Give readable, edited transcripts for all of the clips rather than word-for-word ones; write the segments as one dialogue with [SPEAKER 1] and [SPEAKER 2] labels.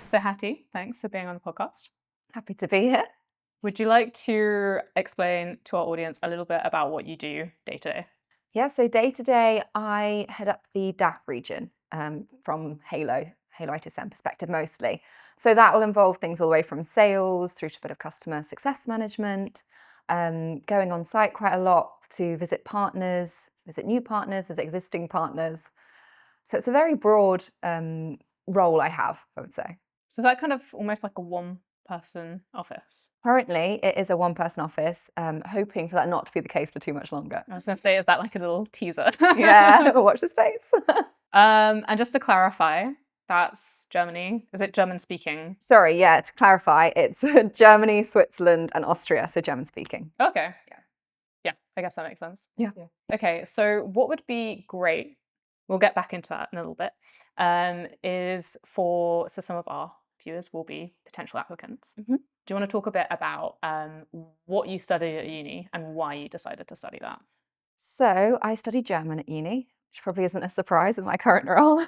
[SPEAKER 1] So Hattie, thanks for being on the podcast.
[SPEAKER 2] Happy to be here.
[SPEAKER 1] Would you like to explain to our audience a little bit about what you do day to day?
[SPEAKER 2] Yeah, so day to day, I head up the DACH region from Halo ITSM perspective mostly. So that will involve things all the way from sales through to a bit of customer success management, going on site quite a lot to visit partners, visit new partners, visit existing partners. So it's a very broad role I have, I would say.
[SPEAKER 1] So is that kind of almost like a one-person office?
[SPEAKER 2] Currently, it is a one-person office, hoping for that not to be the case for too much longer.
[SPEAKER 1] I was going to say, is that like a little teaser?
[SPEAKER 2] Yeah, watch the space.
[SPEAKER 1] And just to clarify, that's Germany. Is it German speaking?
[SPEAKER 2] Sorry, yeah, to clarify, it's Germany, Switzerland, and Austria, so German speaking.
[SPEAKER 1] Okay.
[SPEAKER 2] Yeah.
[SPEAKER 1] Yeah, I guess that makes sense.
[SPEAKER 2] Yeah.
[SPEAKER 1] Okay, so what would be great, we'll get back into that in a little bit, is so some of our viewers will be potential applicants.
[SPEAKER 2] Mm-hmm.
[SPEAKER 1] Do you want to talk a bit about what you studied at uni and why you decided to study that?
[SPEAKER 2] So I studied German at uni, which probably isn't a surprise in my current role.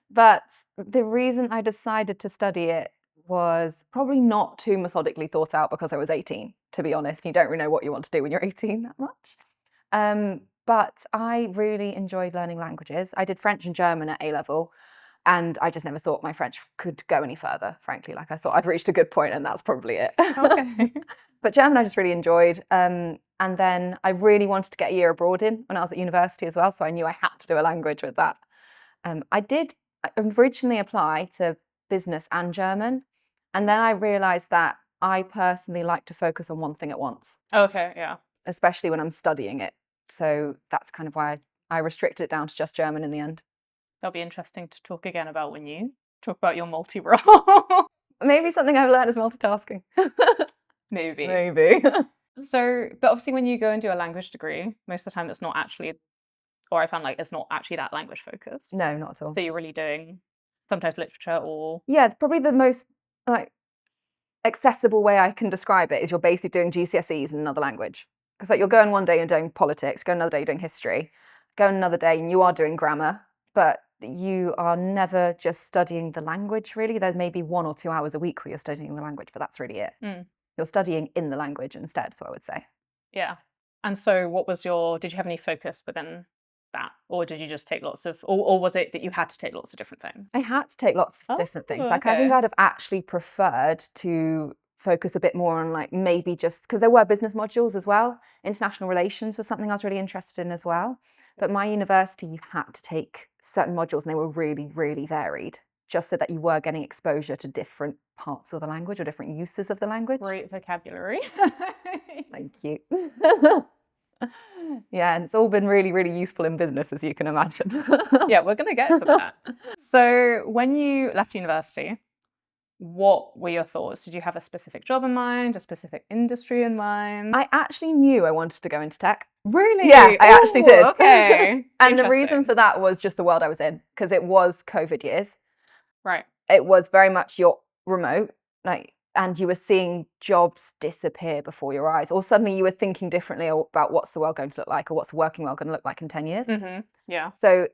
[SPEAKER 2] But the reason I decided to study it was probably not too methodically thought out because I was 18, to be honest. You don't really know what you want to do when you're 18 that much. But I really enjoyed learning languages. I did French and German at A-level, and I just never thought my French could go any further, frankly. Like I thought I'd reached a good point and that's probably it.
[SPEAKER 1] Okay.
[SPEAKER 2] But German I just really enjoyed. And then I really wanted to get a year abroad in when I was at university as well, so I knew I had to do a language with that. I did originally apply to business and German, and then I realised that I personally like to focus on one thing at once.
[SPEAKER 1] Okay, yeah.
[SPEAKER 2] Especially when I'm studying it. So that's kind of why I restricted it down to just German in the end.
[SPEAKER 1] That'll be interesting to talk again about when you talk about your multi-role.
[SPEAKER 2] Maybe something I've learned is multitasking.
[SPEAKER 1] Maybe. So, but obviously when you go and do a language degree, most of the time it's not actually, or I found like it's not actually that language focused.
[SPEAKER 2] No, not at all.
[SPEAKER 1] So you're really doing sometimes literature or...
[SPEAKER 2] Yeah, probably the most accessible way I can describe it is you're basically doing GCSEs in another language. Because like you're going one day and doing politics, go another day doing history, go another day and you are doing grammar, but you are never just studying the language really. There's maybe 1 or 2 hours a week where you're studying the language, but that's really it. You're studying in the language instead, so I would say.
[SPEAKER 1] Yeah. And so what was did you have any focus within that? Or did you just take lots of, or was it that you had to take lots of different things?
[SPEAKER 2] I had to take lots of different things. Like
[SPEAKER 1] okay.
[SPEAKER 2] I think I'd have actually preferred to focus a bit more on like maybe just, because there were business modules as well. International relations was something I was really interested in as well. But my university, you had to take certain modules and they were really, really varied, just so that you were getting exposure to different parts of the language or different uses of the language.
[SPEAKER 1] Great vocabulary.
[SPEAKER 2] Thank you. Yeah, and it's all been really, really useful in business, as you can imagine.
[SPEAKER 1] Yeah, we're going to get to that. So when you left university, what were your thoughts? Did you have a specific job in mind, a specific industry in mind?
[SPEAKER 2] I actually knew I wanted to go into tech.
[SPEAKER 1] Really?
[SPEAKER 2] Yeah, I actually did.
[SPEAKER 1] Okay.
[SPEAKER 2] And the reason for that was just the world I was in, because it was COVID years.
[SPEAKER 1] Right.
[SPEAKER 2] It was very much your remote, and you were seeing jobs disappear before your eyes, or suddenly you were thinking differently about what's the world going to look like, or what's the working world going to look like in 10 years.
[SPEAKER 1] Mm-hmm. Yeah.
[SPEAKER 2] So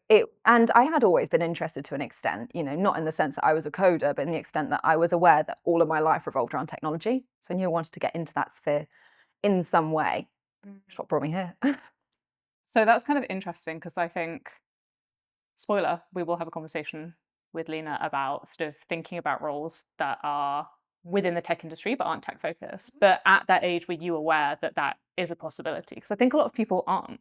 [SPEAKER 2] and I had always been interested to an extent, not in the sense that I was a coder, but in the extent that I was aware that all of my life revolved around technology. So I knew I wanted to get into that sphere in some way, which is what brought me here.
[SPEAKER 1] So that's kind of interesting because I think, spoiler, we will have a conversation with Lena about sort of thinking about roles that are within the tech industry but aren't tech focused. But at that age, were you aware that that is a possibility? Because I think a lot of people aren't.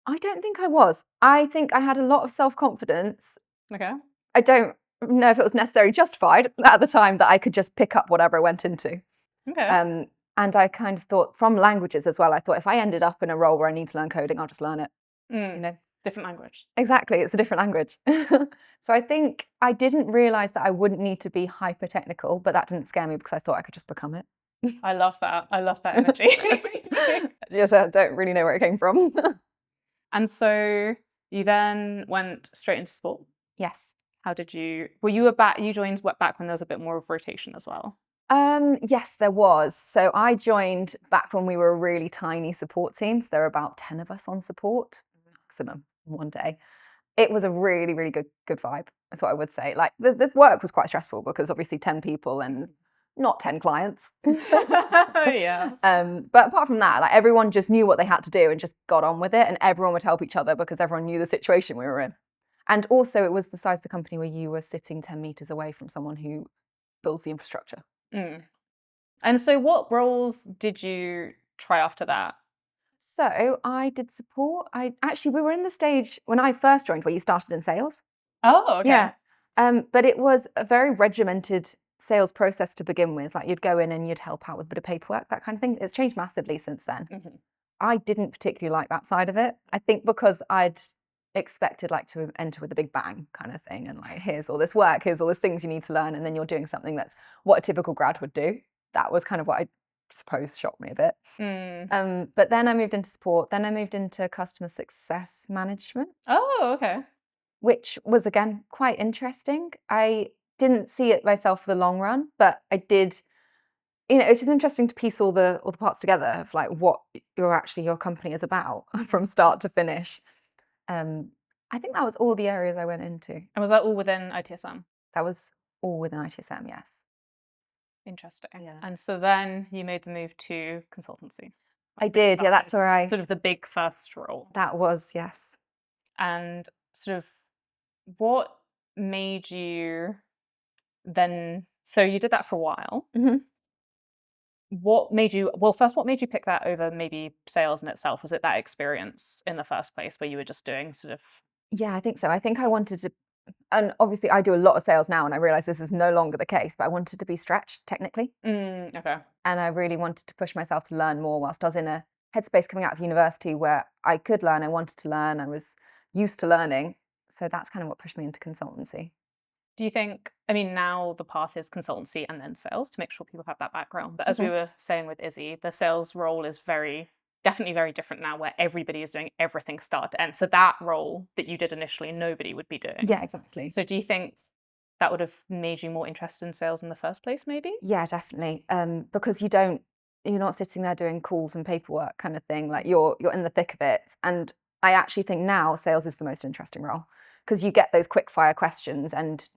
[SPEAKER 2] I don't think I was. I think I had a lot of self-confidence.
[SPEAKER 1] Okay.
[SPEAKER 2] I don't know if it was necessarily justified at the time that I could just pick up whatever I went into.
[SPEAKER 1] Okay.
[SPEAKER 2] And I kind of thought, from languages as well, I thought if I ended up in a role where I need to learn coding, I'll just learn it.
[SPEAKER 1] Different language.
[SPEAKER 2] Exactly, it's a different language. So I think I didn't realise that I wouldn't need to be hyper technical, but that didn't scare me because I thought I could just become it.
[SPEAKER 1] I love that. I love that energy.
[SPEAKER 2] Just don't really know where it came from.
[SPEAKER 1] And so you then went straight into sport?
[SPEAKER 2] Yes.
[SPEAKER 1] How did you joined back when there was a bit more of rotation as well?
[SPEAKER 2] Yes, there was. So I joined back when we were a really tiny support team. So there were about 10 of us on support, maximum one day. It was a really, really good vibe. That's what I would say. Like the work was quite stressful because obviously 10 people and not 10 clients.
[SPEAKER 1] Yeah.
[SPEAKER 2] But apart from that, like everyone just knew what they had to do and just got on with it, and everyone would help each other because everyone knew the situation we were in. And also it was the size of the company where you were sitting 10 meters away from someone who builds the infrastructure.
[SPEAKER 1] And so what roles did you try after that?
[SPEAKER 2] So I did support. We were in the stage when I first joined where you started in sales.
[SPEAKER 1] Oh, okay.
[SPEAKER 2] Yeah. But it was a very regimented sales process to begin with. Like you'd go in and you'd help out with a bit of paperwork, that kind of thing. It's changed massively since then. I didn't particularly like that side of it. I think because I'd expected like to enter with a big bang kind of thing, and like here's all this work, here's all these things you need to learn, and then you're doing something that's what a typical grad would do. That was kind of what I suppose shocked me a bit. But then I moved into support. Then I moved into customer success management.
[SPEAKER 1] Oh, okay.
[SPEAKER 2] Which was again quite interesting. I didn't see it myself for the long run, but I did. It's just interesting to piece all the parts together of like what your company is about from start to finish. I think that was all the areas I went into.
[SPEAKER 1] And was that all within ITSM?
[SPEAKER 2] That was all within ITSM, yes.
[SPEAKER 1] Interesting.
[SPEAKER 2] Yeah.
[SPEAKER 1] And so then you made the move to consultancy.
[SPEAKER 2] I did, yeah. That's where I
[SPEAKER 1] sort of the big first role.
[SPEAKER 2] That was, yes.
[SPEAKER 1] And sort of what made you then? So you did that for a while. What made you? Well, first, what made you pick that over maybe sales in itself? Was it that experience in the first place where you were just doing sort of?
[SPEAKER 2] Yeah, I think so. I think I wanted to. And obviously I do a lot of sales now and I realize this is no longer the case, but I wanted to be stretched technically.
[SPEAKER 1] Okay.
[SPEAKER 2] And I really wanted to push myself to learn more whilst I was in a headspace coming out of university where I could learn, I wanted to learn, I was used to learning. So that's kind of what pushed me into consultancy.
[SPEAKER 1] Do you think, I mean, now the path is consultancy and then sales to make sure people have that background. But as we were saying with Izzy, the sales role is definitely very different now where everybody is doing everything start to end. So that role that you did initially, nobody would be doing.
[SPEAKER 2] Yeah, exactly.
[SPEAKER 1] So do you think that would have made you more interested in sales in the first place, maybe?
[SPEAKER 2] Yeah, definitely. Because you're not sitting there doing calls and paperwork kind of thing. Like you're in the thick of it. And I actually think now sales is the most interesting role because you get those quick fire questions and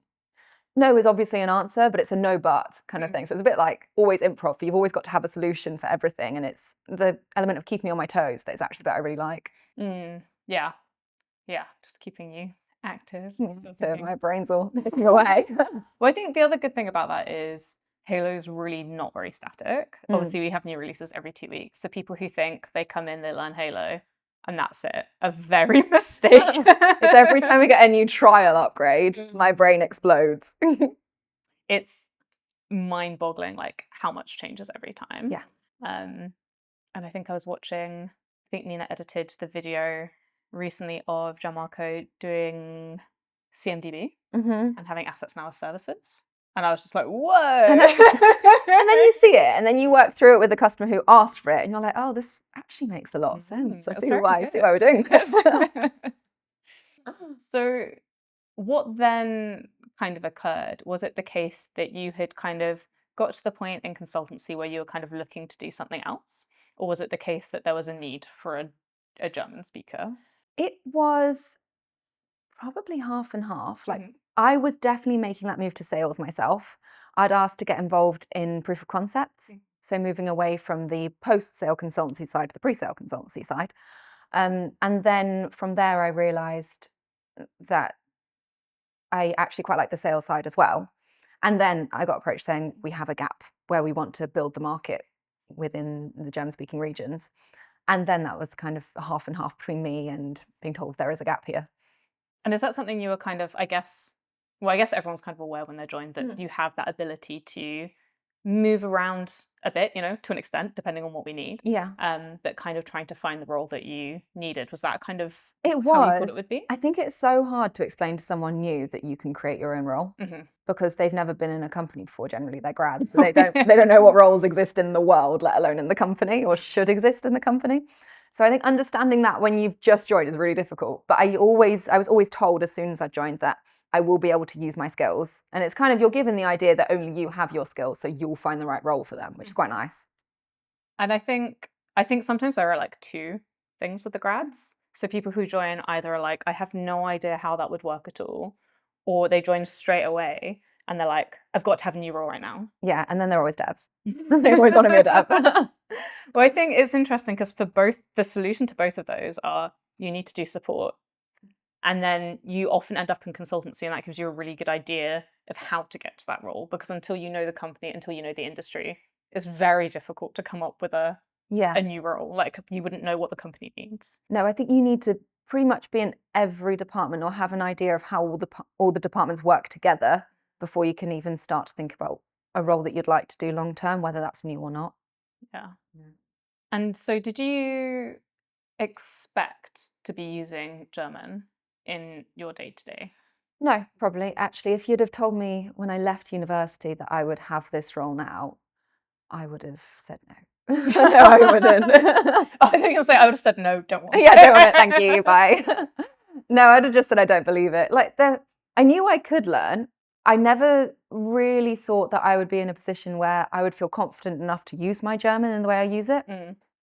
[SPEAKER 2] no is obviously an answer, but it's a no but kind of thing. So it's a bit like always improv. You've always got to have a solution for everything. And it's the element of keeping me on my toes that is actually the bit I really like.
[SPEAKER 1] Yeah. Yeah. Just keeping you active.
[SPEAKER 2] So my brain's all ticking away.
[SPEAKER 1] Well, I think the other good thing about that is Halo's really not very static. Obviously, we have new releases every 2 weeks. So people who think they come in, they learn Halo, and that's it, are very mistaken.
[SPEAKER 2] It's every time we get a new trial upgrade, my brain explodes.
[SPEAKER 1] It's mind-boggling, like how much changes every time.
[SPEAKER 2] Yeah.
[SPEAKER 1] And I think I think Nina edited the video recently of Gianmarco doing CMDB and having assets now as services. And I was just like, whoa.
[SPEAKER 2] And then you see it, and then you work through it with the customer who asked for it, and you're like, oh, this actually makes a lot of sense. I see why we're doing this.
[SPEAKER 1] So what then kind of occurred? Was it the case that you had kind of got to the point in consultancy where you were kind of looking to do something else? Or was it the case that there was a need for a German speaker?
[SPEAKER 2] It was probably half and half. Like I was definitely making that move to sales myself. I'd asked to get involved in proof of concepts. So moving away from the post-sale consultancy side to the pre-sale consultancy side. And then from there, I realized that I actually quite like the sales side as well. And then I got approached saying, we have a gap where we want to build the market within the German-speaking regions. And then that was kind of a half and half between me and being told there is a gap here.
[SPEAKER 1] And is that something you were kind of, I guess everyone's kind of aware when they're joined that you have that ability to move around a bit, to an extent, depending on what we need.
[SPEAKER 2] Yeah.
[SPEAKER 1] But kind of trying to find the role that you needed. Was that kind of
[SPEAKER 2] how
[SPEAKER 1] you thought it would be?
[SPEAKER 2] I think it's so hard to explain to someone new that you can create your own role because they've never been in a company before. Generally, they're grads, so they don't know what roles exist in the world, let alone in the company, or should exist in the company. So I think understanding that when you've just joined is really difficult. But I was always told as soon as I joined that I will be able to use my skills. And it's kind of, you're given the idea that only you have your skills, so you'll find the right role for them, which is quite nice.
[SPEAKER 1] And I think sometimes there are like two things with the grads. So people who join either are like, I have no idea how that would work at all, or they join straight away and they're like, I've got to have a new role right now.
[SPEAKER 2] Yeah, and then they're always devs. They always want to be a dev.
[SPEAKER 1] Well, I think it's interesting because for both, the solution to both of those are you need to do support. And then you often end up in consultancy, and that gives you a really good idea of how to get to that role. Because until you know the company, until you know the industry, it's very difficult to come up with a new role. Like, you wouldn't know what the company needs.
[SPEAKER 2] No, I think you need to pretty much be in every department or have an idea of how all the departments work together before you can even start to think about a role that you'd like to do long term, whether that's new or not.
[SPEAKER 1] Yeah. And so did you expect to be using German in your day-to-day?
[SPEAKER 2] No, probably. Actually, if you'd have told me when I left university that I would have this role now, I would have said no. No, I wouldn't.
[SPEAKER 1] I think you'll say I would have said no, don't want it.
[SPEAKER 2] Yeah, don't want it, thank you, bye. No, I'd have just said I don't believe it. Like, I knew I could learn. I never really thought that I would be in a position where I would feel confident enough to use my German in the way I use it.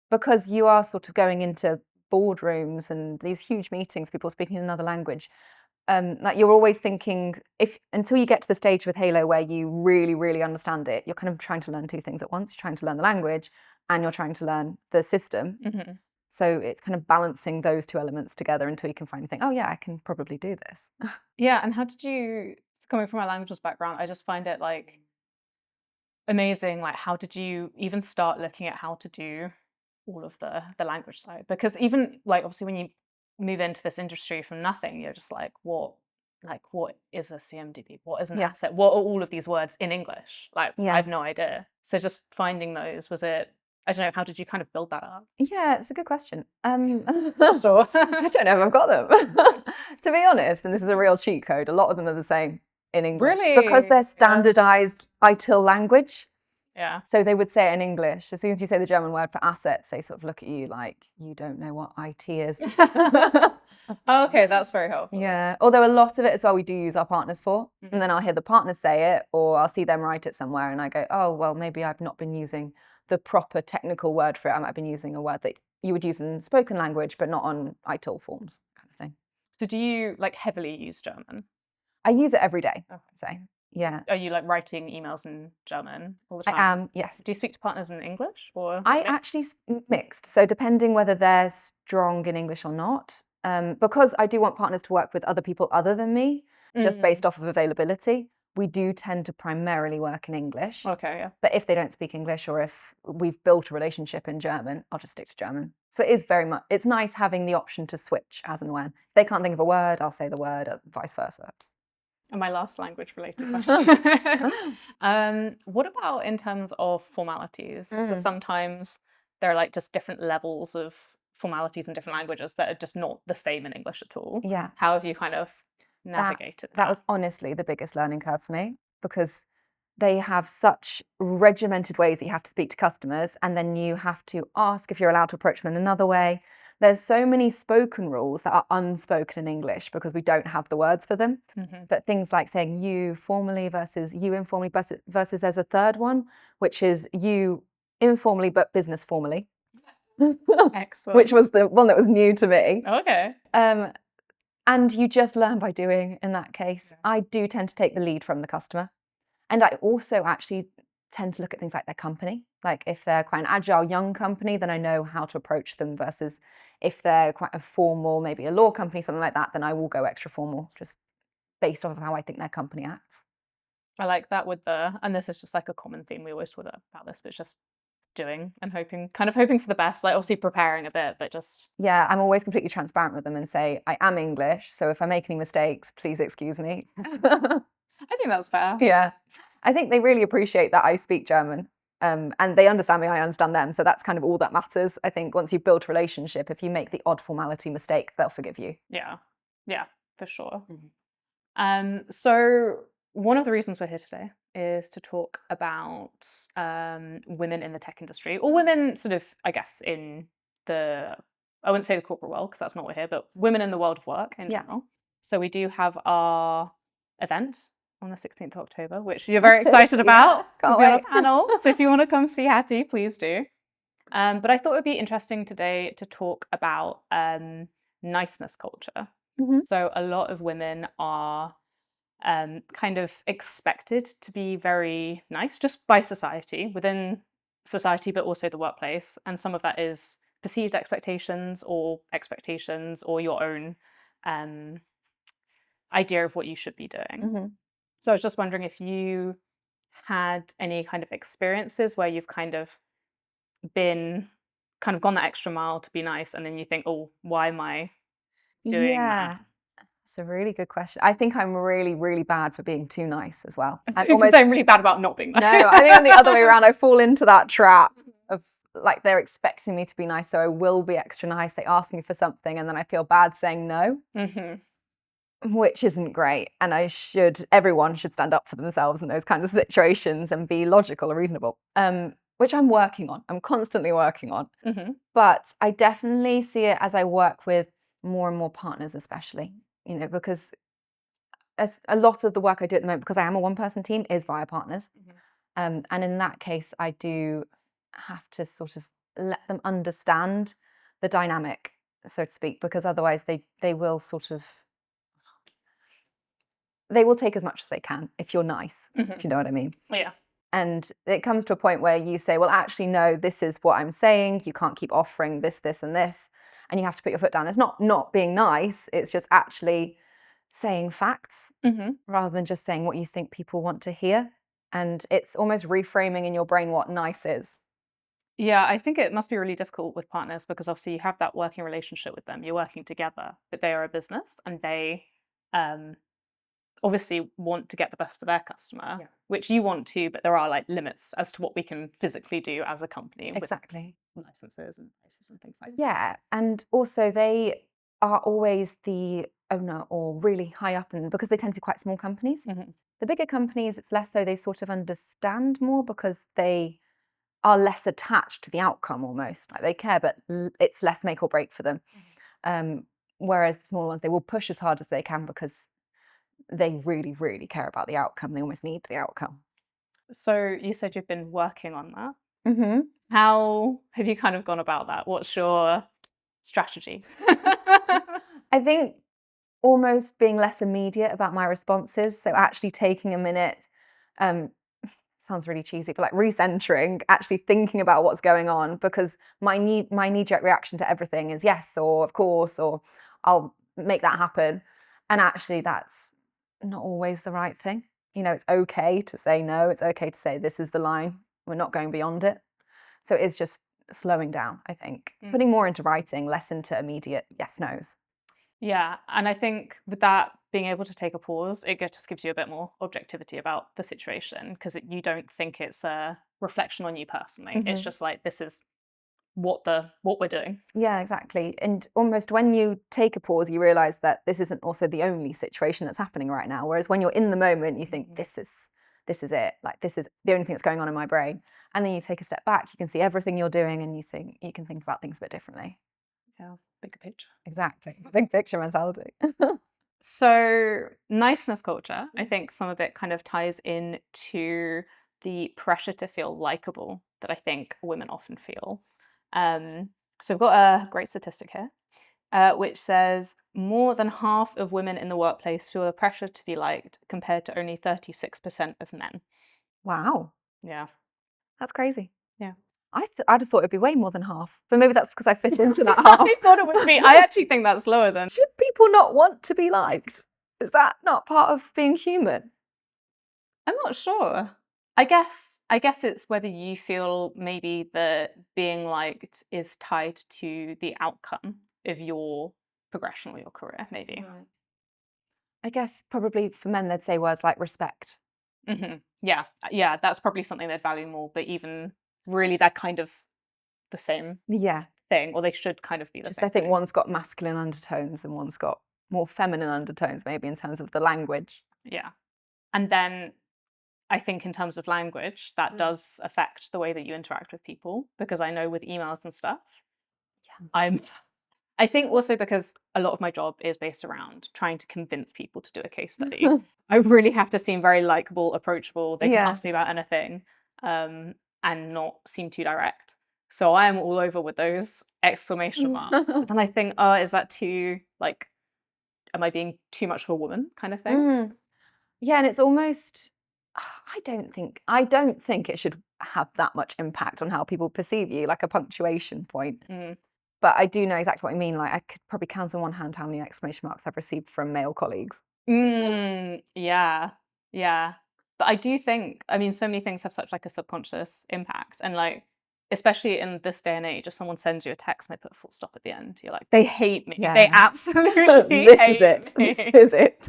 [SPEAKER 2] Because you are sort of going into boardrooms and these huge meetings, people speaking another language. Like, you're always thinking, until you get to the stage with Halo where you really, really understand it, you're kind of trying to learn two things at once. You're trying to learn the language and you're trying to learn the system. So it's kind of balancing those two elements together until you can finally think, oh yeah, I can probably do this.
[SPEAKER 1] Yeah, and how did you, coming from a languages background, I just find it like amazing. Like, how did you even start looking at how to do all of the language side? Because even like, obviously when you move into this industry from nothing, you're just like, what is a CMDB? What is an asset? What are all of these words in English? Like, I have no idea. So just finding those, was it, I don't know, how did you kind of build that up?
[SPEAKER 2] Yeah, it's a good question.
[SPEAKER 1] Sure.
[SPEAKER 2] I don't know if I've got them. To be honest, and this is a real cheat code, a lot of them are the same in English.
[SPEAKER 1] Really?
[SPEAKER 2] Because they're standardized ITIL language.
[SPEAKER 1] Yeah.
[SPEAKER 2] So they would say it in English. As soon as you say the German word for assets, they sort of look at you like you don't know what IT is.
[SPEAKER 1] Oh, okay, that's very helpful.
[SPEAKER 2] Yeah, although a lot of it as well we do use our partners for. And then I'll hear the partners say it, or I'll see them write it somewhere and I go, oh, well, maybe I've not been using the proper technical word for it. I might have been using a word that you would use in spoken language, but not on ITIL forms, kind of thing.
[SPEAKER 1] So do you like heavily use German?
[SPEAKER 2] I use it every day, I'd say. Yeah.
[SPEAKER 1] Are you like writing emails in German all the time?
[SPEAKER 2] I am, yes.
[SPEAKER 1] Do you speak to partners in English or?
[SPEAKER 2] I actually mixed. So depending whether they're strong in English or not, because I do want partners to work with other people other than me, just based off of availability, we do tend to primarily work in English.
[SPEAKER 1] Okay, yeah.
[SPEAKER 2] But if they don't speak English or if we've built a relationship in German, I'll just stick to German. So it is very much, it's nice having the option to switch as and when. If they can't think of a word, I'll say the word, vice versa.
[SPEAKER 1] And my last language related question. What about in terms of formalities? So sometimes there are like just different levels of formalities in different languages that are just not the same in English at all.
[SPEAKER 2] Yeah.
[SPEAKER 1] How have you kind of navigated that?
[SPEAKER 2] That was honestly the biggest learning curve for me, because they have such regimented ways that you have to speak to customers, and then you have to ask if you're allowed to approach them in another way. There's so many spoken rules that are unspoken in English because we don't have the words for them. But things like saying you formally versus you informally versus there's a third one, which is you informally but business formally.
[SPEAKER 1] Excellent.
[SPEAKER 2] Which was the one that was new to me.
[SPEAKER 1] Okay.
[SPEAKER 2] And you just learn by doing in that case. I do tend to take the lead from the customer. And I also actually tend to look at things like their company. Like if they're quite an agile young company, then I know how to approach them, versus if they're quite a formal, maybe a law company, something like that, then I will go extra formal, just based off of how I think their company acts.
[SPEAKER 1] I like that with and this is just like a common theme, we always talk about this, but it's just doing and hoping for the best, like obviously preparing a bit, but just...
[SPEAKER 2] Yeah, I'm always completely transparent with them and say, I am English, so if I make any mistakes, please excuse me.
[SPEAKER 1] I think that's fair.
[SPEAKER 2] Yeah. I think they really appreciate that I speak German, and they understand me, I understand them. So that's kind of all that matters. I think once you've built a relationship, if you make the odd formality mistake, they'll forgive you.
[SPEAKER 1] Yeah, for sure. So one of the reasons we're here today is to talk about women in the tech industry, or women sort of, I guess, in I wouldn't say the corporate world, because that's not what we're here, but women in the world of work in general. So we do have our event on the 16th of October, which you're very excited about.
[SPEAKER 2] Can't
[SPEAKER 1] We'll be on
[SPEAKER 2] wait.
[SPEAKER 1] a panel, so if you want to come see Hatty, please do. But I thought it would be interesting today to talk about niceness culture. So a lot of women are kind of expected to be very nice just by society, within society, but also the workplace. And some of that is perceived expectations or your own idea of what you should be doing.
[SPEAKER 2] Mm-hmm.
[SPEAKER 1] So I was just wondering if you had any kind of experiences where you've kind of gone that extra mile to be nice, and then you think, oh, why am I doing
[SPEAKER 2] Yeah,
[SPEAKER 1] that?
[SPEAKER 2] it's a really good question. I think I'm really, really bad for being too nice as well. And
[SPEAKER 1] Because I'm really bad about not being nice.
[SPEAKER 2] no, I think I'm the other way around. I fall into that trap of like they're expecting me to be nice, so I will be extra nice. They ask me for something, and then I feel bad saying no, which isn't great. And everyone should stand up for themselves in those kinds of situations and be logical and reasonable. Which I'm working on. I'm constantly working on. But I definitely see it as I work with more and more partners, especially, because as a lot of the work I do at the moment, because I am a one-person team, is via partners. And in that case, I do have to sort of let them understand the dynamic, so to speak, because otherwise they will take as much as they can if you're nice, if you know what I mean.
[SPEAKER 1] Yeah.
[SPEAKER 2] And it comes to a point where you say, well, actually, no, this is what I'm saying. You can't keep offering this, this, and this. And you have to put your foot down. It's not being nice. It's just actually saying facts rather than just saying what you think people want to hear. And it's almost reframing in your brain what nice is.
[SPEAKER 1] Yeah, I think it must be really difficult with partners because obviously you have that working relationship with them. You're working together, but they are a business and they obviously want to get the best for their customer, which you want to, but there are like limits as to what we can physically do as a company.
[SPEAKER 2] Exactly.
[SPEAKER 1] With licenses and prices and things like that.
[SPEAKER 2] Yeah. And also they are always the owner or really high up, and because they tend to be quite small companies. The bigger companies, it's less so. They sort of understand more because they are less attached to the outcome almost. Like they care, but it's less make or break for them. Whereas the smaller ones, they will push as hard as they can because they really, really care about the outcome. They almost need the outcome.
[SPEAKER 1] So you said you've been working on that. How have you kind of gone about that? What's your strategy?
[SPEAKER 2] I think almost being less immediate about my responses. So actually taking a minute, sounds really cheesy, but like recentering, actually thinking about what's going on, because my knee-jerk reaction to everything is yes, or of course, or I'll make that happen. And actually that's not always the right thing. It's okay to say no. It's okay to say this is the line. We're not going beyond it. So it's just slowing down, I think. Putting more into writing, less into immediate yes, no's.
[SPEAKER 1] Yeah, and I think with that, being able to take a pause, it just gives you a bit more objectivity about the situation because you don't think it's a reflection on you personally. It's just like, this is what we're doing. Yeah,
[SPEAKER 2] exactly. And almost when you take a pause, you realize that this isn't also the only situation that's happening right now. Whereas when you're in the moment, you think this is it. Like this is the only thing that's going on in my brain. And then you take a step back, you can see everything you're doing, and you can think about things a bit differently.
[SPEAKER 1] Yeah, bigger picture.
[SPEAKER 2] Exactly. It's a big picture mentality.
[SPEAKER 1] So niceness culture, I think some of it kind of ties into the pressure to feel likable that I think women often feel. So we've got a great statistic here, which says more than half of women in the workplace feel the pressure to be liked compared to only 36% of men.
[SPEAKER 2] Wow.
[SPEAKER 1] Yeah.
[SPEAKER 2] That's crazy.
[SPEAKER 1] Yeah.
[SPEAKER 2] I'd have thought it'd be way more than half, but maybe that's because I fit into that half.
[SPEAKER 1] I thought it would be. I actually think that's lower than.
[SPEAKER 2] Should people not want to be liked? Is that not part of being human?
[SPEAKER 1] I'm not sure. I guess it's whether you feel maybe that being liked is tied to the outcome of your progression or your career, maybe.
[SPEAKER 2] Right. I guess probably for men they'd say words like respect.
[SPEAKER 1] Yeah, that's probably something they'd value more, but even really they're kind of the same thing, or they should kind of be the same
[SPEAKER 2] I think thing. One's got masculine undertones and one's got more feminine undertones, maybe in terms of the language.
[SPEAKER 1] Yeah. And then I think in terms of language, that does affect the way that you interact with people, because I know with emails and stuff, I think also because a lot of my job is based around trying to convince people to do a case study. I really have to seem very likable, approachable. They can ask me about anything and not seem too direct. So I am all over with those exclamation marks. But then I think, is that too, like, am I being too much of a woman kind of thing?
[SPEAKER 2] Yeah, and it's almost, I don't think it should have that much impact on how people perceive you, like a punctuation point. But I do know exactly what I mean. Like, I could probably count on one hand how many exclamation marks I've received from male colleagues.
[SPEAKER 1] Yeah, yeah. But I do think, I mean, so many things have such like a subconscious impact, and like, especially in this day and age, if someone sends you a text and they put a full stop at the end, you're like, they hate me. They
[SPEAKER 2] Yeah.
[SPEAKER 1] absolutely
[SPEAKER 2] This
[SPEAKER 1] hate
[SPEAKER 2] is it.
[SPEAKER 1] me.
[SPEAKER 2] This is it.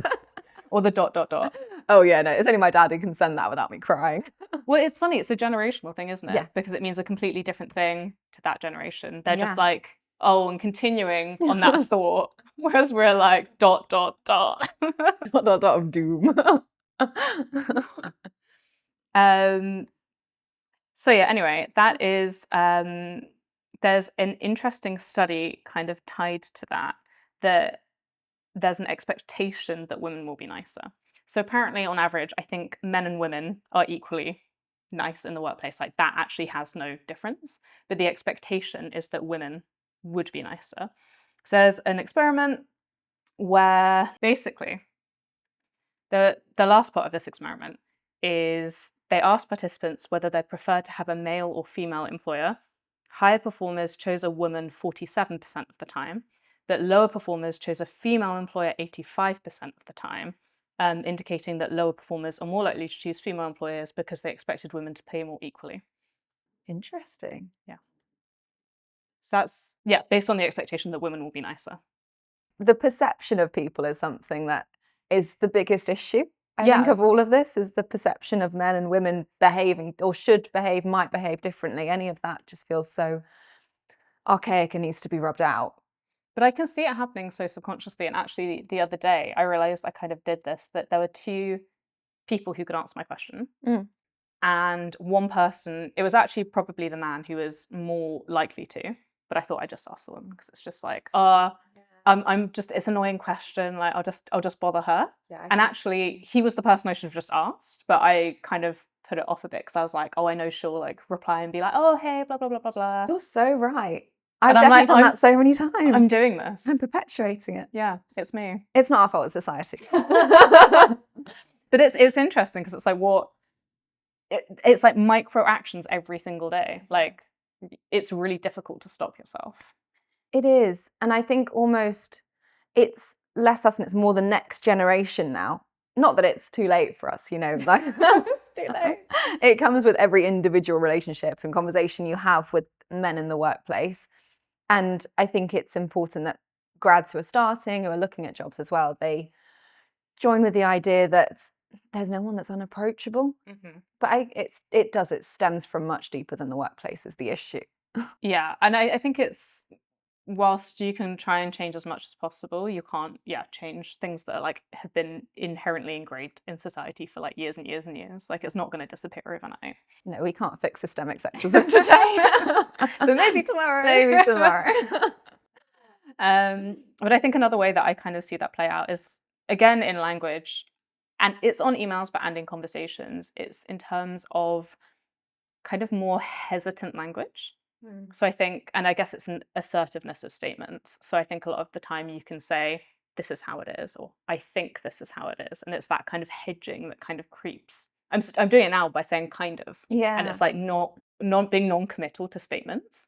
[SPEAKER 1] Or the dot, dot, dot.
[SPEAKER 2] Oh yeah, no, it's only my dad who can send that without me crying.
[SPEAKER 1] Well, it's funny. It's a generational thing, isn't it?
[SPEAKER 2] Yeah.
[SPEAKER 1] Because it means a completely different thing to that generation. They're just
[SPEAKER 2] Yeah.
[SPEAKER 1] like, oh, and continuing on that thought, whereas we're like, dot, dot, dot.
[SPEAKER 2] Dot, dot, dot of doom.
[SPEAKER 1] So yeah, anyway, that is, there's an interesting study kind of tied to that there's an expectation that women will be nicer. So apparently, on average, I think men and women are equally nice in the workplace. Like, that actually has no difference. But the expectation is that women would be nicer. So there's an experiment where basically the last part of this experiment is they asked participants whether they prefer to have a male or female employer. Higher performers chose a woman 47% of the time, but lower performers chose a female employer 85% of the time, indicating that lower performers are more likely to choose female employers because they expected women to pay more equally.
[SPEAKER 2] Interesting.
[SPEAKER 1] Yeah. So that's, yeah, based on the expectation that women will be nicer.
[SPEAKER 2] The perception of people is something that is the biggest issue. I
[SPEAKER 1] Yeah.
[SPEAKER 2] think of all of this is the perception of men and women behaving or should behave, might behave differently. Any of that just feels so archaic and needs to be rubbed out.
[SPEAKER 1] But I can see it happening so subconsciously. And actually, the other day, I realized I kind of did this, that there were two people who could answer my question. And one person, it was actually probably the man who was more likely to, but I thought I'd just ask the woman because it's just like, I'm just, it's an annoying question. Like, I'll just bother her.
[SPEAKER 2] Yeah,
[SPEAKER 1] and actually, he was the person I should have just asked, but I kind of put it off a bit because I was like, oh, I know she'll like reply and be like, oh, hey, blah, blah, blah, blah, blah.
[SPEAKER 2] you're so right. I've
[SPEAKER 1] And I'm
[SPEAKER 2] definitely
[SPEAKER 1] like,
[SPEAKER 2] done that so many times.
[SPEAKER 1] I'm doing this.
[SPEAKER 2] I'm perpetuating it.
[SPEAKER 1] Yeah, it's me.
[SPEAKER 2] It's not our fault, it's society.
[SPEAKER 1] But it's interesting because it's like it's like micro actions every single day. Like, it's really difficult to stop yourself.
[SPEAKER 2] It is. And I think almost it's less us and it's more the next generation now. Not that it's too late for us, you know, like
[SPEAKER 1] It's too late.
[SPEAKER 2] It comes with every individual relationship and conversation you have with men in the workplace. And I think it's important that grads who are starting, who are looking at jobs as well, they join with the idea that there's no one that's unapproachable. But it stems from much deeper than the workplace is the issue.
[SPEAKER 1] Yeah, and I think it's, whilst you can try and change as much as possible, you can't, change things that are like have been inherently ingrained in society for like years and years and years. Like, it's not going to disappear overnight.
[SPEAKER 2] No, we can't fix systemic sexism today.
[SPEAKER 1] But maybe tomorrow.
[SPEAKER 2] Maybe tomorrow.
[SPEAKER 1] But I think another way that I kind of see that play out is, again, in language, and it's on emails, but and in conversations, it's in terms of kind of more hesitant language. So I think, and I guess it's an assertiveness of statements. So I think a lot of the time you can say, this is how it is, or I think this is how it is. And it's that kind of hedging that kind of creeps. I'm doing it now by saying kind of.
[SPEAKER 2] Yeah.
[SPEAKER 1] And it's like not being non-committal to statements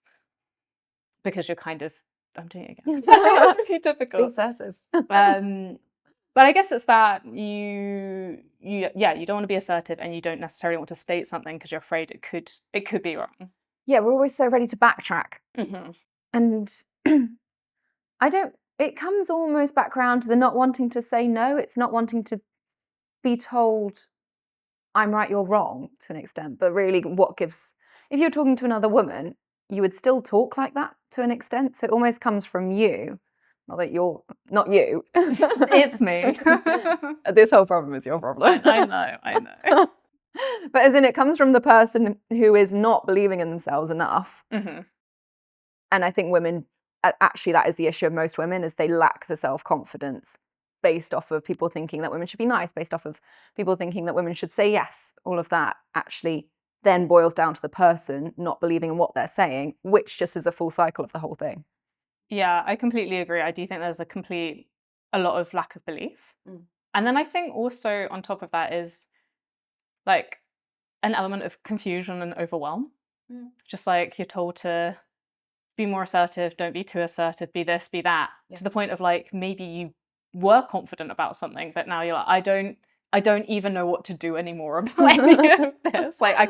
[SPEAKER 1] because you're kind of, I'm doing it again. It's really difficult.
[SPEAKER 2] Be assertive.
[SPEAKER 1] But I guess it's that you don't want to be assertive and you don't necessarily want to state something because you're afraid it could be wrong.
[SPEAKER 2] Yeah, we're always so ready to backtrack. And it comes almost back around to the not wanting to say no. It's not wanting to be told, I'm right, you're wrong, to an extent. But really if you're talking to another woman, you would still talk like that to an extent. So it almost comes from you. Not that you're, not you.
[SPEAKER 1] It's me.
[SPEAKER 2] This whole problem is your problem.
[SPEAKER 1] I know.
[SPEAKER 2] But as in, it comes from the person who is not believing in themselves enough. And I think women, actually that is the issue of most women, is they lack the self-confidence based off of people thinking that women should be nice, based off of people thinking that women should say yes. All of that actually then boils down to the person not believing in what they're saying, which just is a full cycle of the whole thing.
[SPEAKER 1] Yeah, I completely agree. I do think there's a lot of lack of belief. And then I think also on top of that is like an element of confusion and overwhelm. Just like you're told to be more assertive, don't be too assertive, be this, be that, to the point of like maybe you were confident about something, but now you're like, I don't even know what to do anymore about any of this. Like I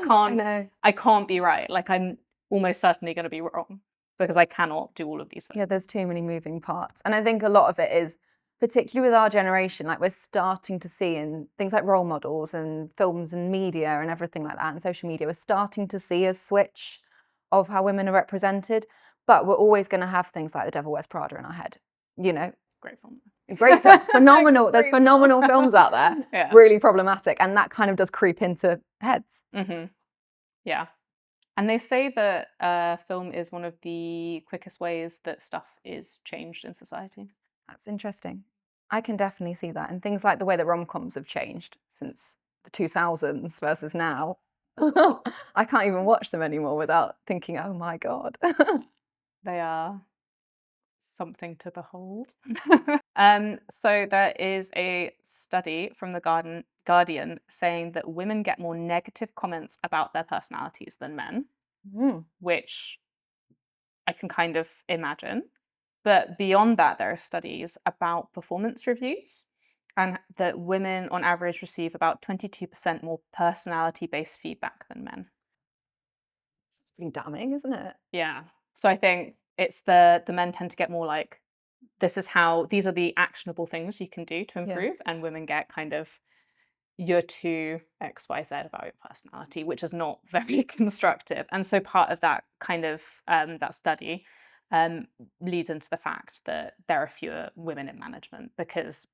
[SPEAKER 1] can't be right. Like I'm almost certainly going to be wrong because I cannot do all of these things.
[SPEAKER 2] Yeah, there's too many moving parts. And I think a lot of it is, particularly with our generation, like we're starting to see in things like role models and films and media and everything like that and social media, we're starting to see a switch of how women are represented. But we're always going to have things like The Devil Wears Prada in our head, you know?
[SPEAKER 1] Great film.
[SPEAKER 2] Great film, phenomenal. There's phenomenal films out there,
[SPEAKER 1] Yeah.
[SPEAKER 2] really problematic. And that kind of does creep into heads.
[SPEAKER 1] Yeah. And they say that film is one of the quickest ways that stuff is changed in society.
[SPEAKER 2] That's interesting. I can definitely see that. And things like the way that rom-coms have changed since the 2000s versus now. I can't even watch them anymore without thinking, oh my God.
[SPEAKER 1] They are something to behold. So there is a study from the Guardian saying that women get more negative comments about their personalities than men, which I can kind of imagine. But beyond that, there are studies about performance reviews and that women on average receive about 22% more personality-based feedback than men.
[SPEAKER 2] It's pretty damning, isn't it?
[SPEAKER 1] Yeah. So I think it's the men tend to get more like, these are the actionable things you can do to improve, and women get kind of, you're too XYZ about your personality, which is not very constructive. And so part of that kind of that study leads into the fact that there are fewer women in management because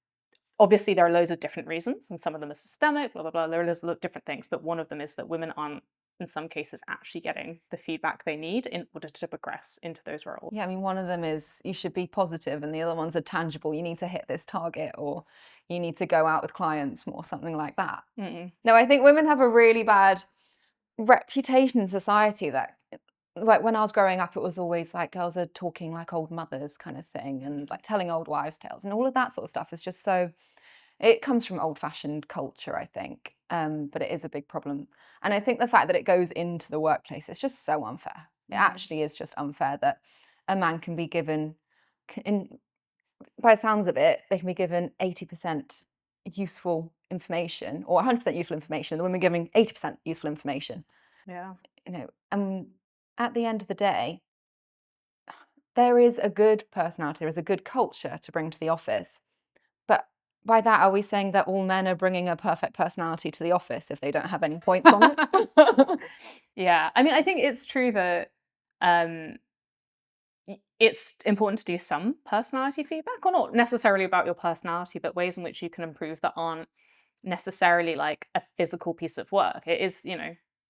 [SPEAKER 1] obviously there are loads of different reasons, and some of them are systemic, blah, blah, blah. There are loads of different things, but one of them is that women aren't, in some cases, actually getting the feedback they need in order to progress into those roles.
[SPEAKER 2] Yeah, I mean, one of them is you should be positive, and the other ones are tangible. You need to hit this target, or you need to go out with clients more, something like that. No, I think women have a really bad reputation in society that, like when I was growing up, it was always like girls are talking like old mothers kind of thing, and like telling old wives' tales, and all of that sort of stuff is just so, it comes from old-fashioned culture, I think, but it is a big problem. And I think the fact that it goes into the workplace, it's just so unfair. It actually is just unfair that a man can be given, by the sounds of it, they can be given 80% useful information or 100% useful information, and the women giving 80% useful information.
[SPEAKER 1] Yeah.
[SPEAKER 2] You know, at the end of the day, there is a good personality, there is a good culture to bring to the office. But by that, are we saying that all men are bringing a perfect personality to the office if they don't have any points on it?
[SPEAKER 1] Yeah. I mean, I think it's true that it's important to do some personality feedback, or not necessarily about your personality, but ways in which you can improve that aren't necessarily like a physical piece of work. It is,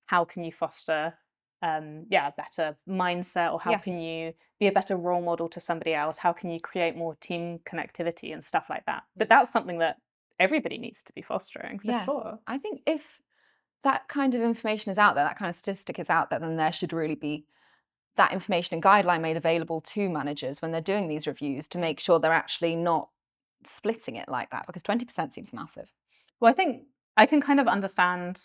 [SPEAKER 1] how can you foster a better mindset, or how can you be a better role model to somebody else? How can you create more team connectivity and stuff like that? But that's something that everybody needs to be fostering, for sure.
[SPEAKER 2] I think if that kind of information is out there, that kind of statistic is out there, then there should really be that information and guideline made available to managers when they're doing these reviews to make sure they're actually not splitting it like that, because 20% seems massive.
[SPEAKER 1] Well, I think I can kind of understand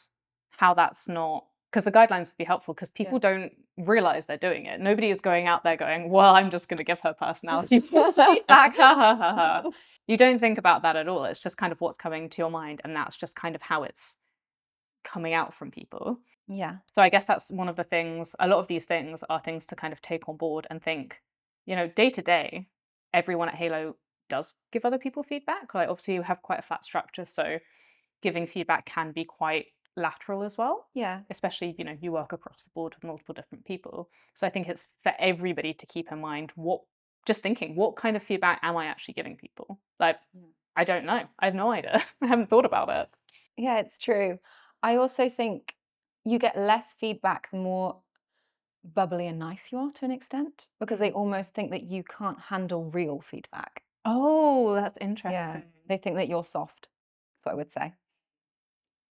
[SPEAKER 1] how that's not, because the guidelines would be helpful because people don't realize they're doing it. Nobody is going out there going, well, I'm just going to give her personality feedback. Ha, ha, ha, ha. You don't think about that at all. It's just kind of what's coming to your mind, and that's just kind of how it's coming out from people.
[SPEAKER 2] Yeah.
[SPEAKER 1] So I guess that's one of the things, a lot of these things are things to kind of take on board and think, day to day, everyone at Halo does give other people feedback. Like obviously you have quite a flat structure, so giving feedback can be quite lateral as well.
[SPEAKER 2] Yeah.
[SPEAKER 1] Especially, you work across the board with multiple different people. So I think it's for everybody to keep in mind what kind of feedback am I actually giving people? Like, I don't know. I have no idea. I haven't thought about it.
[SPEAKER 2] Yeah, it's true. I also think you get less feedback the more bubbly and nice you are, to an extent, because they almost think that you can't handle real feedback.
[SPEAKER 1] Oh, that's interesting.
[SPEAKER 2] Yeah, they think that you're soft. That's what I would say.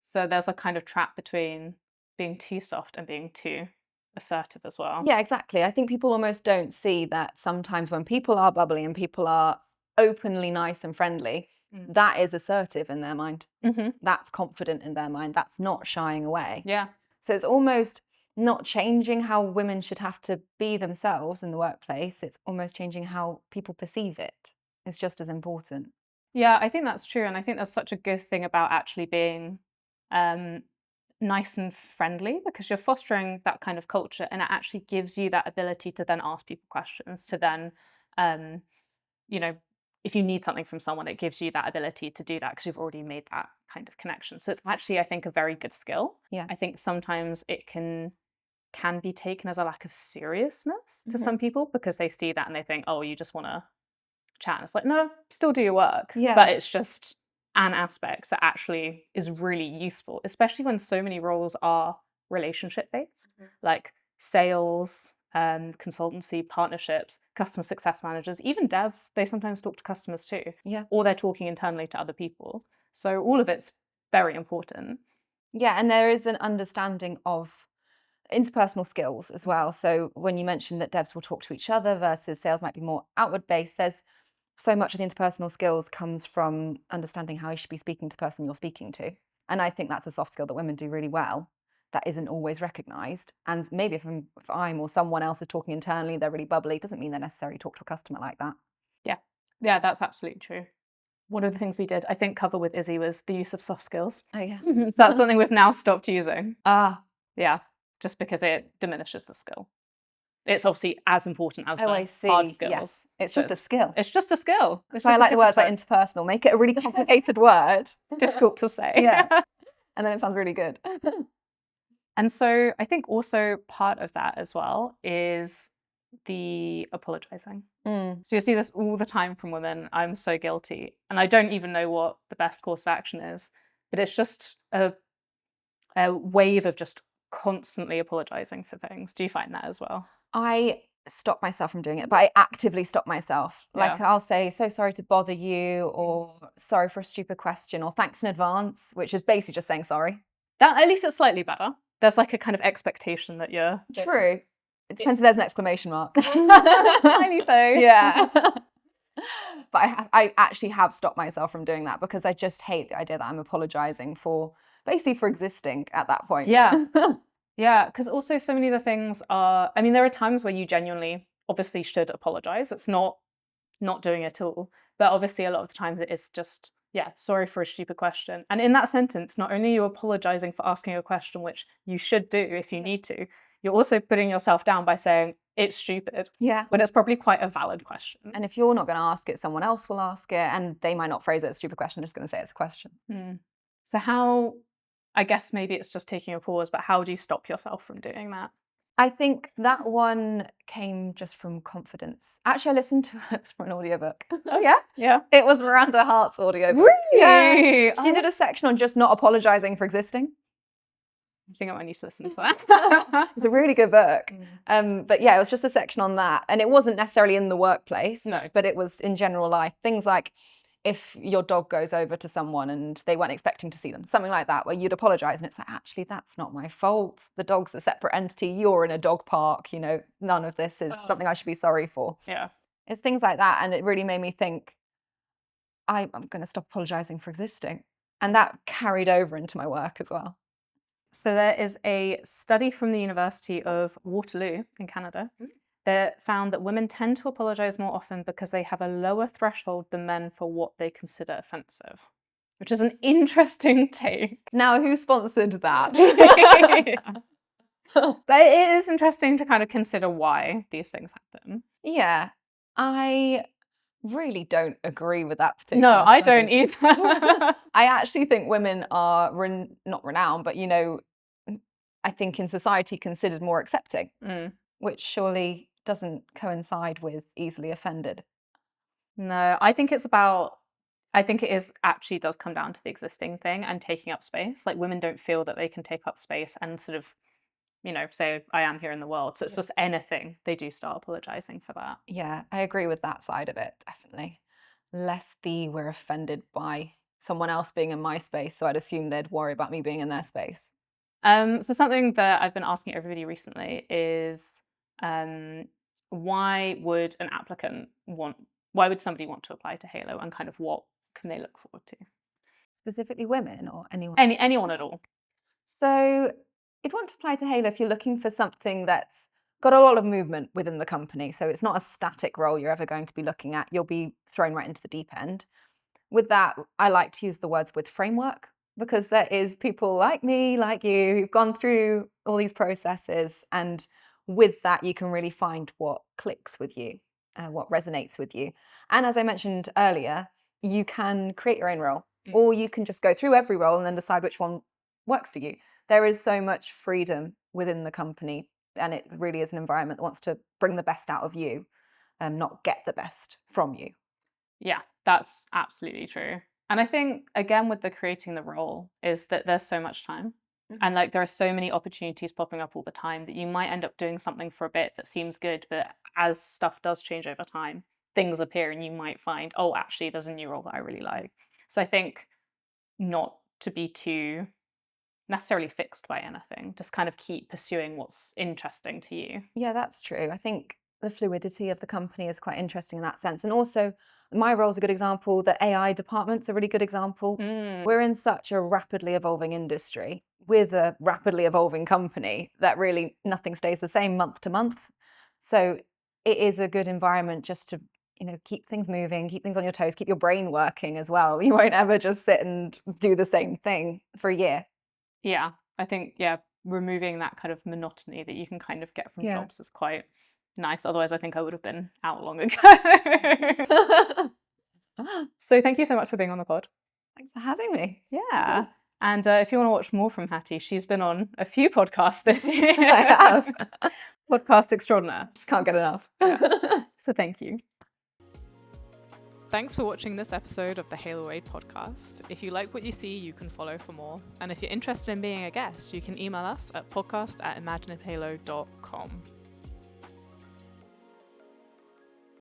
[SPEAKER 1] So there's a kind of trap between being too soft and being too assertive as well.
[SPEAKER 2] Yeah, exactly. I think people almost don't see that sometimes when people are bubbly and people are openly nice and friendly, that is assertive in their mind.
[SPEAKER 1] Mm-hmm.
[SPEAKER 2] That's confident in their mind. That's not shying away.
[SPEAKER 1] Yeah.
[SPEAKER 2] So it's almost not changing how women should have to be themselves in the workplace. It's almost changing how people perceive it. It's just as important.
[SPEAKER 1] Yeah, I think that's true. And I think that's such a good thing about actually being nice and friendly, because you're fostering that kind of culture, and it actually gives you that ability to then ask people questions, to then, you know, if you need something from someone, it gives you that ability to do that because you've already made that kind of connection. So it's actually, I think, a very good skill.
[SPEAKER 2] Yeah.
[SPEAKER 1] I think sometimes it can be taken as a lack of seriousness to
[SPEAKER 2] Mhm.
[SPEAKER 1] some people, because they see that and they think, oh, you just want to chat. And it's like, no, still do your work.
[SPEAKER 2] Yeah.
[SPEAKER 1] But it's just an aspect that actually is really useful, especially when so many roles are relationship based, like sales, consultancy, partnerships, customer success managers, even devs. They sometimes talk to customers too,
[SPEAKER 2] Yeah.
[SPEAKER 1] or they're talking internally to other people. So all of it's very important.
[SPEAKER 2] Yeah, and there is an understanding of interpersonal skills as well. So when you mentioned that devs will talk to each other versus sales might be more outward based, there's so much of the interpersonal skills comes from understanding how you should be speaking to the person you're speaking to. And I think that's a soft skill that women do really well that isn't always recognized. And maybe if I'm or someone else is talking internally, they're really bubbly, it doesn't mean they necessarily talk to a customer like that.
[SPEAKER 1] Yeah. Yeah, that's absolutely true. One of the things we did, I think, cover with Izzy was the use of soft skills.
[SPEAKER 2] Oh, yeah.
[SPEAKER 1] So that's something we've now stopped using.
[SPEAKER 2] Ah,
[SPEAKER 1] Yeah, just because it diminishes the skill. It's obviously as important as
[SPEAKER 2] oh,
[SPEAKER 1] the
[SPEAKER 2] I see.
[SPEAKER 1] hard skills.
[SPEAKER 2] Yes. It's
[SPEAKER 1] So
[SPEAKER 2] just a skill.
[SPEAKER 1] It's just a skill. It's
[SPEAKER 2] So I
[SPEAKER 1] just a
[SPEAKER 2] like the words like
[SPEAKER 1] different
[SPEAKER 2] interpersonal. Make it a really complicated word.
[SPEAKER 1] word. Difficult to say.
[SPEAKER 2] Yeah. And then it sounds really good.
[SPEAKER 1] And so I think also part of that as well is the apologizing. So you see this all the time from women. I'm so guilty. And I don't even know what the best course of action is, but it's just a wave of just constantly apologizing for things. Do you find that as well?
[SPEAKER 2] I stop myself from doing it, but I actively stop myself. Like
[SPEAKER 1] Yeah.
[SPEAKER 2] I'll say, so sorry to bother you, or sorry for a stupid question, or thanks in advance, which is basically just saying sorry.
[SPEAKER 1] That, at least it's slightly better. There's like a kind of expectation that you're...
[SPEAKER 2] True. It depends if there's an exclamation mark.
[SPEAKER 1] Smiley face.
[SPEAKER 2] Yeah. But I actually have stopped myself from doing that because I just hate the idea that I'm apologizing for basically for existing at that point.
[SPEAKER 1] Yeah. Yeah, because also so many of the things are, I mean, there are times where you genuinely obviously should apologize. It's not doing it at all. But obviously a lot of the times it is just, yeah, sorry for a stupid question. And in that sentence, not only are you apologizing for asking a question, which you should do if you need to, you're also putting yourself down by saying it's stupid.
[SPEAKER 2] Yeah.
[SPEAKER 1] When it's probably quite a valid question.
[SPEAKER 2] And if you're not going to ask it, someone else will ask it, and they might not phrase it as a stupid question, they're just going to say it's a question.
[SPEAKER 1] So how, I guess maybe it's just taking a pause, but how do you stop yourself from doing that?
[SPEAKER 2] I think that one came just from confidence. Actually, I listened to it from an audiobook.
[SPEAKER 1] Oh, yeah? Yeah.
[SPEAKER 2] It was Miranda Hart's audiobook.
[SPEAKER 1] Really?
[SPEAKER 2] Yeah. She did a section on just not apologizing for existing.
[SPEAKER 1] I think I might need to listen to that.
[SPEAKER 2] It's a really good book. But yeah, it was just a section on that. And it wasn't necessarily in the workplace,
[SPEAKER 1] No.
[SPEAKER 2] but it was in general life. Things like if your dog goes over to someone and they weren't expecting to see them, something like that, where you'd apologize and it's like, actually, that's not my fault. The dog's a separate entity. You're in a dog park. You know, none of this is something I should be sorry for.
[SPEAKER 1] Yeah.
[SPEAKER 2] It's things like that. And it really made me think, I'm going to stop apologizing for existing. And that carried over into my work as well.
[SPEAKER 1] So there is a study from the University of Waterloo in Canada that found that women tend to apologize more often because they have a lower threshold than men for what they consider offensive, which is an interesting take.
[SPEAKER 2] Now, who sponsored that?
[SPEAKER 1] But it is interesting to kind of consider why these things happen.
[SPEAKER 2] Yeah, I really don't agree with that particular
[SPEAKER 1] No, I
[SPEAKER 2] study.
[SPEAKER 1] don't either.
[SPEAKER 2] I actually think women are not renowned, but, you know, I think in society considered more accepting, which surely doesn't coincide with easily offended.
[SPEAKER 1] No, I think it's about, I think it is actually does come down to the existing thing and taking up space. Like women don't feel that they can take up space and sort of, you know, say, I am here in the world. So it's just anything. They do start apologizing for that.
[SPEAKER 2] Yeah, I agree with that side of it, definitely. Less we're offended by someone else being in my space, so I'd assume they'd worry about me being in their space.
[SPEAKER 1] So something that I've been asking everybody recently is why would somebody want to apply to Halo, and kind of what can they look forward to?
[SPEAKER 2] Specifically women or anyone?
[SPEAKER 1] Anyone at all.
[SPEAKER 2] So you'd want to apply to Halo if you're looking for something that's got a lot of movement within the company. So it's not a static role you're ever going to be looking at. You'll be thrown right into the deep end. With that, I like to use the words with framework, because there is people like me, like you, who've gone through all these processes. And with that, you can really find what clicks with you, what resonates with you. And as I mentioned earlier, you can create your own role, or you can just go through every role and then decide which one works for you. There is so much freedom within the company, and it really is an environment that wants to bring the best out of you, not get the best from you.
[SPEAKER 1] Yeah, that's absolutely true. And I think, again, with the creating the role, is that there's so much time. And like there are so many opportunities popping up all the time that you might end up doing something for a bit that seems good, but as stuff does change over time, things appear and you might find, oh, actually, there's a new role that I really like. So I think not to be too necessarily fixed by anything, just kind of keep pursuing what's interesting to you.
[SPEAKER 2] Yeah, that's true. I think the fluidity of the company is quite interesting in that sense. And also, my role is a good example. The AI department's a really good example. We're in such a rapidly evolving industry with a rapidly evolving company that really nothing stays the same month to month. So it is a good environment just to, keep things moving, keep things on your toes, keep your brain working as well. You won't ever just sit and do the same thing for a year.
[SPEAKER 1] Yeah, I think, removing that kind of monotony that you can kind of get from
[SPEAKER 2] Yeah.
[SPEAKER 1] jobs is quite nice. Otherwise, I think I would have been out long ago. So thank you so much for being on the pod.
[SPEAKER 2] Thanks for having me.
[SPEAKER 1] Yeah. And if you want to watch more from Hattie, she's been on a few podcasts this year.
[SPEAKER 2] I have.
[SPEAKER 1] Podcast extraordinaire.
[SPEAKER 2] Just can't get enough.
[SPEAKER 1] So thank you. Thanks for watching this episode of the Halo Aid podcast. If you like what you see, you can follow for more. And if you're interested in being a guest, you can email us at podcast@imaginatehalo.com.